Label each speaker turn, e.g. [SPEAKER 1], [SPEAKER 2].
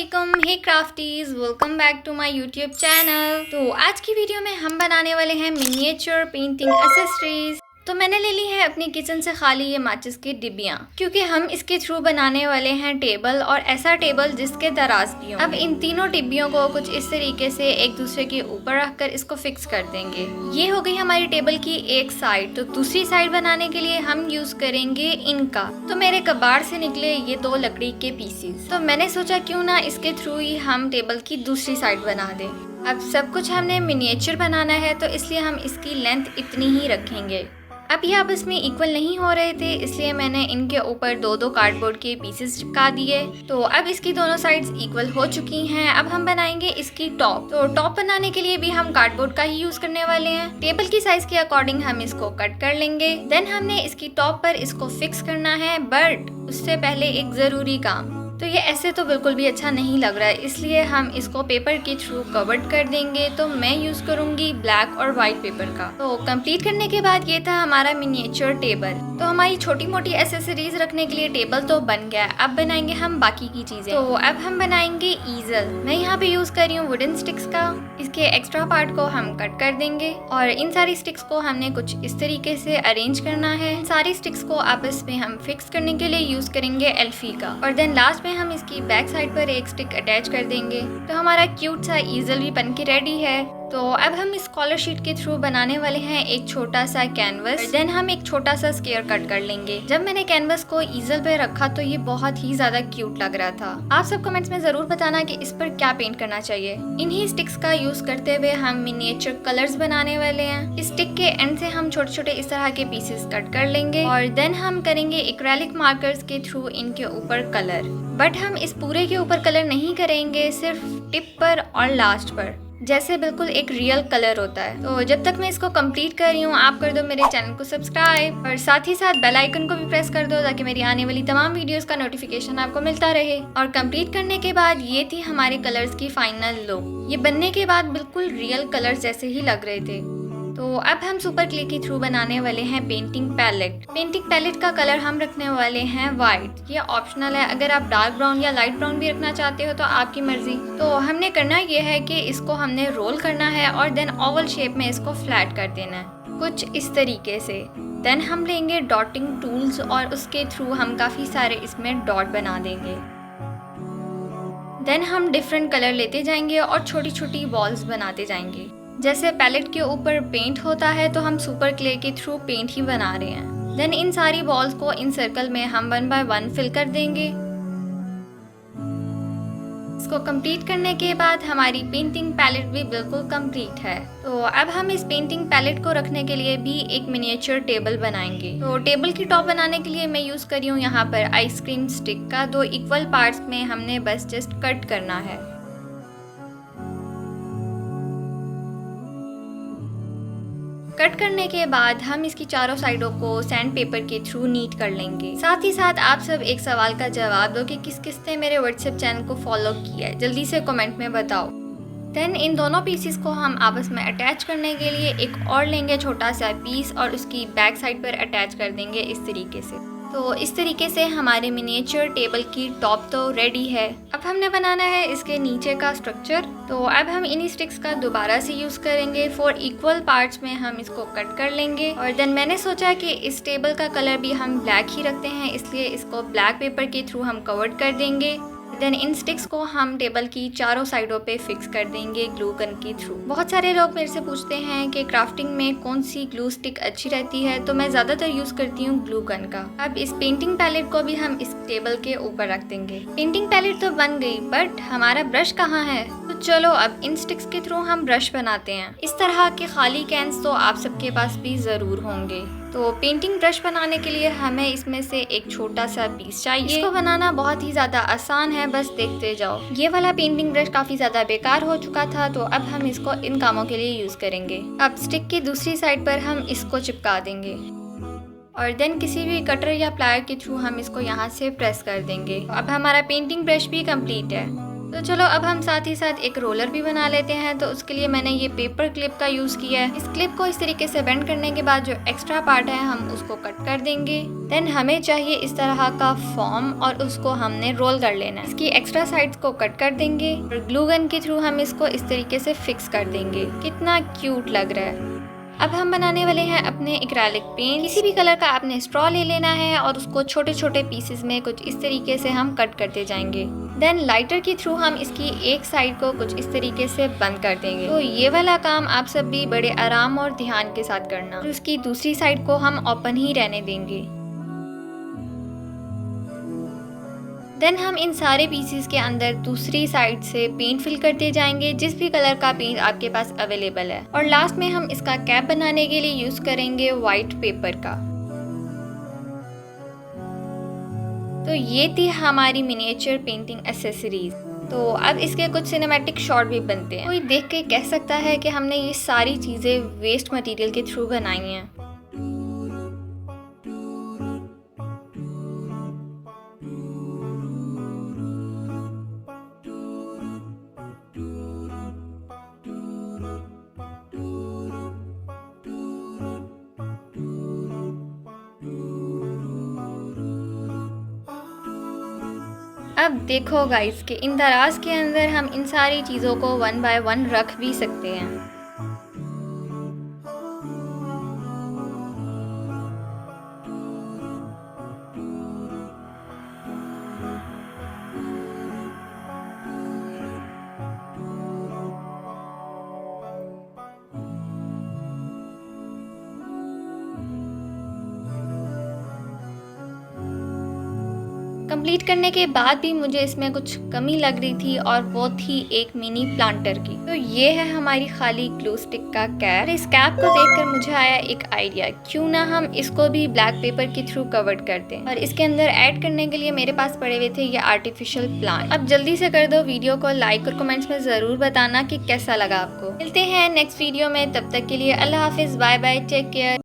[SPEAKER 1] अस्सलामुअलैकुम, hey crafties, welcome back to my YouTube channel. तो आज की वीडियो में हम बनाने वाले हैं मिनिएचर पेंटिंग एक्सेसरीज। तो मैंने ले ली है अपनी किचन से खाली ये माचिस की डिब्बियाँ, क्योंकि हम इसके थ्रू बनाने वाले हैं टेबल, और ऐसा टेबल जिसके दराज की हो। अब इन तीनों डिब्बियों को कुछ इस तरीके से एक दूसरे के ऊपर रखकर इसको फिक्स कर देंगे। ये हो गई हमारी टेबल की एक साइड। तो दूसरी साइड बनाने के लिए हम यूज करेंगे इनका। तो मेरे कबाड़ से निकले ये दो लकड़ी के पीसेस, तो मैंने सोचा क्यों ना इसके थ्रू ही हम टेबल की दूसरी साइड बना दें। अब सब कुछ हमने मिनिएचर बनाना है, तो इसलिए हम इसकी लेंथ इतनी ही रखेंगे। अब ये आपस में इक्वल नहीं हो रहे थे, इसलिए मैंने इनके ऊपर दो दो कार्डबोर्ड के पीसेस चिपका दिए। तो अब इसकी दोनों साइड्स इक्वल हो चुकी हैं। अब हम बनाएंगे इसकी टॉप। तो टॉप बनाने के लिए भी हम कार्डबोर्ड का ही यूज करने वाले हैं। टेबल की साइज के अकॉर्डिंग हम इसको कट कर लेंगे। देन हमने इसकी टॉप पर इसको फिक्स करना है, बट उससे पहले एक जरूरी काम। तो ये ऐसे तो बिल्कुल भी अच्छा नहीं लग रहा है, इसलिए हम इसको पेपर के थ्रू कवर्ड कर देंगे। तो मैं यूज करूंगी ब्लैक और व्हाइट पेपर का। तो कंप्लीट करने के बाद ये था हमारा मिनिएचर टेबल। तो हमारी छोटी मोटी एसेसरीज रखने के लिए टेबल तो बन गया। अब बनाएंगे हम बाकी की चीजें। तो अब हम बनाएंगे ईजल। मैं यहाँ पे यूज कर रही हूँ वुडन स्टिक्स का। इसके एक्स्ट्रा पार्ट को हम कट कर देंगे, और इन सारी स्टिक्स को हमने कुछ इस तरीके से अरेंज करना है। सारी स्टिक्स को आपस में हम फिक्स करने के लिए यूज करेंगे एल्फी का, और देन लास्ट में हम इसकी बैक साइड पर एक स्टिक अटैच कर देंगे। तो हमारा क्यूट सा ईजल भी बनके रेडी है। तो अब हम इस कॉलर शीट के थ्रू बनाने वाले हैं एक छोटा सा कैनवस। देन हम एक छोटा सा स्क्वायर कट कर लेंगे। जब मैंने कैनवस को ईजल पे रखा तो ये बहुत ही ज्यादा क्यूट लग रहा था। आप सब कमेंट्स में जरूर बताना कि इस पर क्या पेंट करना चाहिए। इन्हीं स्टिक्स का यूज करते हुए हम मिनिएचर कलर्स बनाने वाले हैं। इस स्टिक के एंड से हम छोटे छोटे इस तरह के पीसेस कट कर लेंगे, और देन हम करेंगे एक्रेलिक मार्कर्स के थ्रू इनके ऊपर कलर। बट हम इस पूरे के ऊपर कलर नहीं करेंगे, सिर्फ टिप पर और लास्ट पर, जैसे बिल्कुल एक रियल कलर होता है। तो जब तक मैं इसको कंप्लीट कर रही हूँ, आप कर दो मेरे चैनल को सब्सक्राइब, और साथ ही साथ बेल आइकन को भी प्रेस कर दो, ताकि मेरी आने वाली तमाम वीडियोस का नोटिफिकेशन आपको मिलता रहे। और कंप्लीट करने के बाद ये थी हमारे कलर्स की फाइनल लुक। ये बनने के बाद बिल्कुल रियल कलर्स जैसे ही लग रहे थे। तो अब हम सुपर क्ले के थ्रू बनाने वाले हैं पेंटिंग पैलेट। पेंटिंग पैलेट का कलर हम रखने वाले हैं व्हाइट। ये ऑप्शनल है, अगर आप डार्क ब्राउन या लाइट ब्राउन भी रखना चाहते हो तो आपकी मर्जी। तो हमने करना ये है कि इसको हमने रोल करना है, और देन ओवल शेप में इसको फ्लैट कर देना है, कुछ इस तरीके से। देन हम लेंगे डॉटिंग टूल्स, और उसके थ्रू हम काफ़ी सारे इसमें डॉट बना देंगे। देन हम डिफरेंट कलर लेते जाएंगे और छोटी छोटी बॉल्स बनाते जाएंगे। जैसे पैलेट के ऊपर पेंट होता है, तो हम सुपर क्ले के थ्रू पेंट ही बना रहे हैं। देन इन सारी बॉल्स को इन सर्कल में हम 1 बाय 1 फिल कर देंगे। इसको कंप्लीट करने के बाद हमारी पेंटिंग पैलेट भी बिल्कुल कंप्लीट है। तो अब हम इस पेंटिंग पैलेट को रखने के लिए भी एक मिनिएचर टेबल बनाएंगे। तो टेबल की टॉप बनाने के लिए मैं यूज कर रही हूँ यहाँ पर आइसक्रीम स्टिक का। 2 इक्वल पार्ट्स में हमने बस जस्ट कट करना है। कट करने के बाद हम इसकी चारों साइडों को सैंड पेपर के थ्रू नीट कर लेंगे। साथ ही साथ आप सब एक सवाल का जवाब दो कि किस किस ने मेरे व्हाट्सएप चैनल को फॉलो किया है, जल्दी से कमेंट में बताओ। देन इन दोनों पीसेस को हम आपस में अटैच करने के लिए एक और लेंगे छोटा सा पीस, और उसकी बैक साइड पर अटैच कर देंगे इस तरीके से। तो इस तरीके से हमारे मिनिएचर टेबल की टॉप तो रेडी है। अब हमने बनाना है इसके नीचे का स्ट्रक्चर। तो अब हम इन्हीं स्टिक्स का दोबारा से यूज करेंगे। 4 इक्वल पार्ट्स में हम इसको कट कर लेंगे, और देन मैंने सोचा कि इस टेबल का कलर भी हम ब्लैक ही रखते हैं, इसलिए इसको ब्लैक पेपर के थ्रू हम कवर्ड कर देंगे। देन इन स्टिक्स को हम टेबल की चारों साइडों पे फिक्स कर देंगे ग्लू गन के थ्रू। बहुत सारे लोग मेरे से पूछते हैं कि क्राफ्टिंग में कौन सी ग्लू स्टिक अच्छी रहती है, तो मैं ज़्यादातर यूज करती हूँ ग्लू गन का। अब इस पेंटिंग पैलेट को भी हम इस टेबल के ऊपर रख देंगे। पेंटिंग पैलेट तो बन गई, बट हमारा ब्रश कहाँ है? तो चलो अब इन स्टिक्स के थ्रू हम ब्रश बनाते हैं। इस तरह के खाली कैन्स तो आप सबके पास भी ज़रूर होंगे। तो पेंटिंग ब्रश बनाने के लिए हमें इसमें से एक छोटा सा पीस चाहिए। इसको बनाना बहुत ही ज़्यादा आसान है, बस देखते जाओ। ये वाला पेंटिंग ब्रश काफ़ी ज़्यादा बेकार हो चुका था, तो अब हम इसको इन कामों के लिए यूज़ करेंगे। अब स्टिक की दूसरी साइड पर हम इसको चिपका देंगे, और देन किसी भी कटर या प्लायर के थ्रू हम इसको यहाँ से प्रेस कर देंगे। अब हमारा पेंटिंग ब्रश भी कंप्लीट है। तो चलो अब हम साथ ही साथ एक रोलर भी बना लेते हैं। तो उसके लिए मैंने ये पेपर क्लिप का यूज किया है। इस क्लिप को इस तरीके से बेंड करने के बाद जो एक्स्ट्रा पार्ट है हम उसको कट कर देंगे। देन हमें चाहिए इस तरह का फॉर्म और उसको हमने रोल कर लेना है। इसकी एक्स्ट्रा साइड्स को कट कर देंगे और ग्लू गन के थ्रू हम इसको इस तरीके से फिक्स कर देंगे। कितना क्यूट लग रहा है। अब हम बनाने वाले हैं अपने एक्रेलिक पेंट। किसी भी कलर का आपने स्ट्रॉ ले लेना है और उसको छोटे छोटे पीसेस में कुछ इस तरीके से हम कट करते जाएंगे। देन लाइटर के थ्रू हम इसकी एक साइड को कुछ इस तरीके से बंद कर देंगे। तो ये वाला काम आप सब भी बड़े आराम और ध्यान के साथ करना। और उसकी दूसरी साइड को हम ओपन ही रहने देंगे। देन हम इन सारे पीसेस के अंदर दूसरी साइड से पेंट फिल करते जाएंगे, जिस भी कलर का पेंट आपके पास अवेलेबल है। और लास्ट में हम इसका कैप बनाने के लिए यूज करेंगे व्हाइट पेपर का। तो ये थी हमारी मिनिएचर पेंटिंग एसेसरीज। तो अब इसके कुछ सिनेमैटिक शॉट भी बनते हैं। कोई देख के कह सकता है कि हमने ये सारी चीजें वेस्ट मटेरियल के थ्रू बनाई हैं। अब देखो गाइस कि इन दराज के अंदर हम इन सारी चीज़ों को वन बाय वन रख भी सकते हैं। कंप्लीट करने के बाद भी मुझे इसमें कुछ कमी लग रही थी और वो थी एक मिनी प्लांटर की। तो ये है हमारी खाली ग्लू स्टिक का कैप। इस कैप को देखकर मुझे आया एक आइडिया, क्यों ना हम इसको भी ब्लैक पेपर के थ्रू कवर कर दें। और इसके अंदर ऐड करने के लिए मेरे पास पड़े हुए थे ये आर्टिफिशियल प्लांट। अब जल्दी से कर दो वीडियो को लाइक और कमेंट्स में जरूर बताना कि कैसा लगा आपको। मिलते हैं नेक्स्ट वीडियो में, तब तक के लिए अल्लाह हाफिज, बाय बाय, टेक केयर।